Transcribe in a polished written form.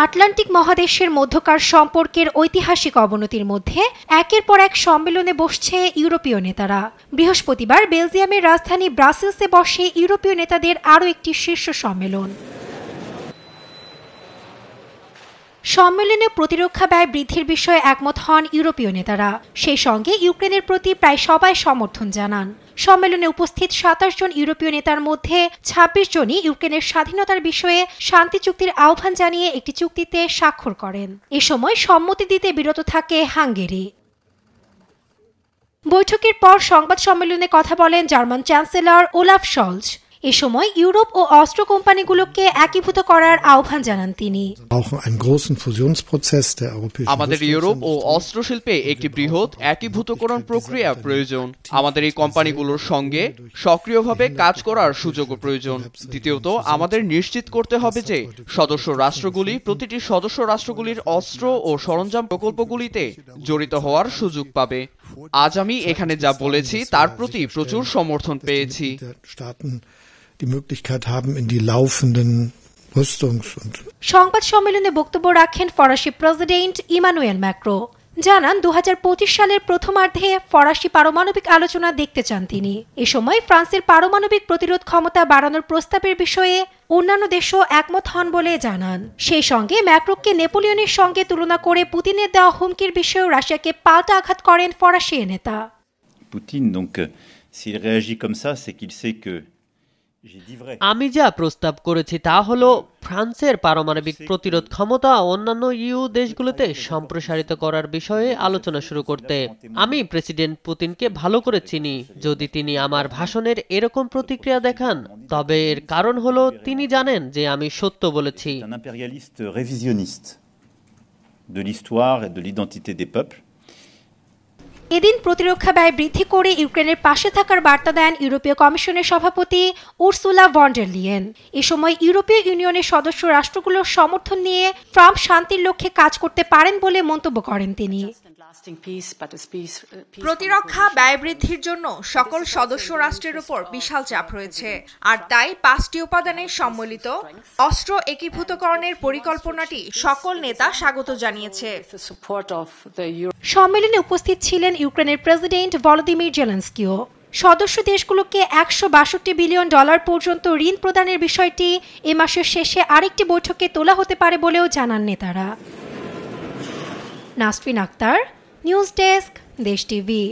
Atlantic মহাদেশের মধ্যকার সম্পর্কের ঐতিহাসিক অবনতির মধ্যে একের পর এক সম্মেলনে বসছে ইউরোপীয় নেতারা। বৃহস্পতিবার বেলজিয়ামের রাজধানী ব্রাসেলসে বসে ইউরোপীয় নেতাদের আরও একটি শীর্ষ সম্মেলন। সম্মেলনে প্রতিরক্ষা ব্যয় বৃদ্ধির বিষয়ে একমত হন ইউরোপীয় নেতারা। সেই সঙ্গে ইউক্রেনের প্রতি প্রায় সবাই সমর্থন জানান। সম্মেলনে উপস্থিত ২৭ জন ইউরোপীয় নেতার মধ্যে ২৬ জনই ইউক্রেনের স্বাধীনতার বিষয়ে শান্তি চুক্তির আহ্বান জানিয়ে একটি চুক্তিতে স্বাক্ষর করেন। এ সময় সম্মতি দিতে বিরত থাকে হাঙ্গেরি। বৈঠকের পর সংবাদ সম্মেলনে কথা বলেন জার্মান চ্যান্সেলর ওলাফ শলজ। এ সময় ইউরোপ ও অস্ত্র কোম্পানিগুলোকে একীভূত করার আহ্বান জানান তিনি। আমাদের ইউরোপ ও অস্ত্র শিল্পে একটি বৃহৎ একীভূতকরণ প্রক্রিয়া প্রয়োজন। আমাদের এই কোম্পানিগুলোর সঙ্গে সক্রিয়ভাবে কাজ করার সুযোগও প্রয়োজন। দ্বিতীয়ত, আমাদের নিশ্চিত করতে হবে যে প্রতিটি সদস্য রাষ্ট্রগুলির অস্ত্র ও সরঞ্জাম প্রকল্পগুলিতে জড়িত হওয়ার সুযোগ পাবে। আজ আমি এখানে যা বলেছি তার প্রতি প্রচুর সমর্থন পেয়েছি। সংবাদ সম্মেলনে বক্তব্য রাখেন ফরাসি প্রেসিডেন্ট ইমানুয়েল ম্যাক্রো। জানান ২০২৫ সালের প্রথমার্ধে ফরাসি পারমাণবিক আলোচনা দেখতে চান তিনি। এ সময় ফ্রান্সের পারমাণবিক প্রতিরোধ ক্ষমতা বাড়ানোর প্রস্তাবের বিষয়ে অন্যান্য দেশও একমত হন বলে জানান। সেই সঙ্গে ম্যাক্রোকে নেপোলিয়নের সঙ্গে তুলনা করে পুতিনের দেওয়া হুমকির বিষয়েও রাশিয়াকে পাল্টা আঘাত করেন ফরাসি নেতা। আমি যা প্রস্তাব করেছি তা হলো ফ্রান্সের পারমাণবিক প্রতিরোধ ক্ষমতা অন্যান্য ইউ দেশগুলোতে সম্প্রসারিত করার বিষয়ে আলোচনা শুরু করতে। আমি প্রেসিডেন্ট পুতিনকে ভালো করে চিনি। যদি তিনি আমার ভাষণের এরকম প্রতিক্রিয়া দেখান, তবে এর কারণ হলো তিনি জানেন যে আমি সত্য বলেছি। এদিন প্রতিরক্ষা ব্যয় বৃদ্ধি করে ইউক্রেনের পাশে থাকার বার্তা দেন ইউরোপীয় কমিশনের সভাপতি উর্সুলা ভন ডের লিয়েন। এ সময় ইউরোপীয় ইউনিয়নের সদস্য রাষ্ট্রগুলোর সমর্থন নিয়ে ট্রাম্প শান্তির লক্ষ্যে কাজ করতে পারেন বলে মন্তব্য করেন তিনি। প্রতিরক্ষা ব্যয় বৃদ্ধির জন্য সকল সদস্য রাষ্ট্রের উপর বিশাল চাপ রয়েছে, আর তাই ৫টি উপাদানের সম্মিলিত অস্ত্র একীভূতকরণের পরিকল্পনাটি সকল নেতা স্বাগত জানিয়েছে। সম্মেলনে উপস্থিত ছিলেন ইউক্রেনের প্রেসিডেন্ট ভলোদিমির জেলেনস্কিও। সদস্য দেশগুলোকে $১৬২ বিলিয়ন পর্যন্ত ঋণ প্রদানের বিষয়টি এ মাসের শেষে আরেকটি বৈঠকে তোলা হতে পারে বলেও জানান নেতারা। নাসরিন আক্তার, নিউজ ডেস্ক, দেশ টিভি।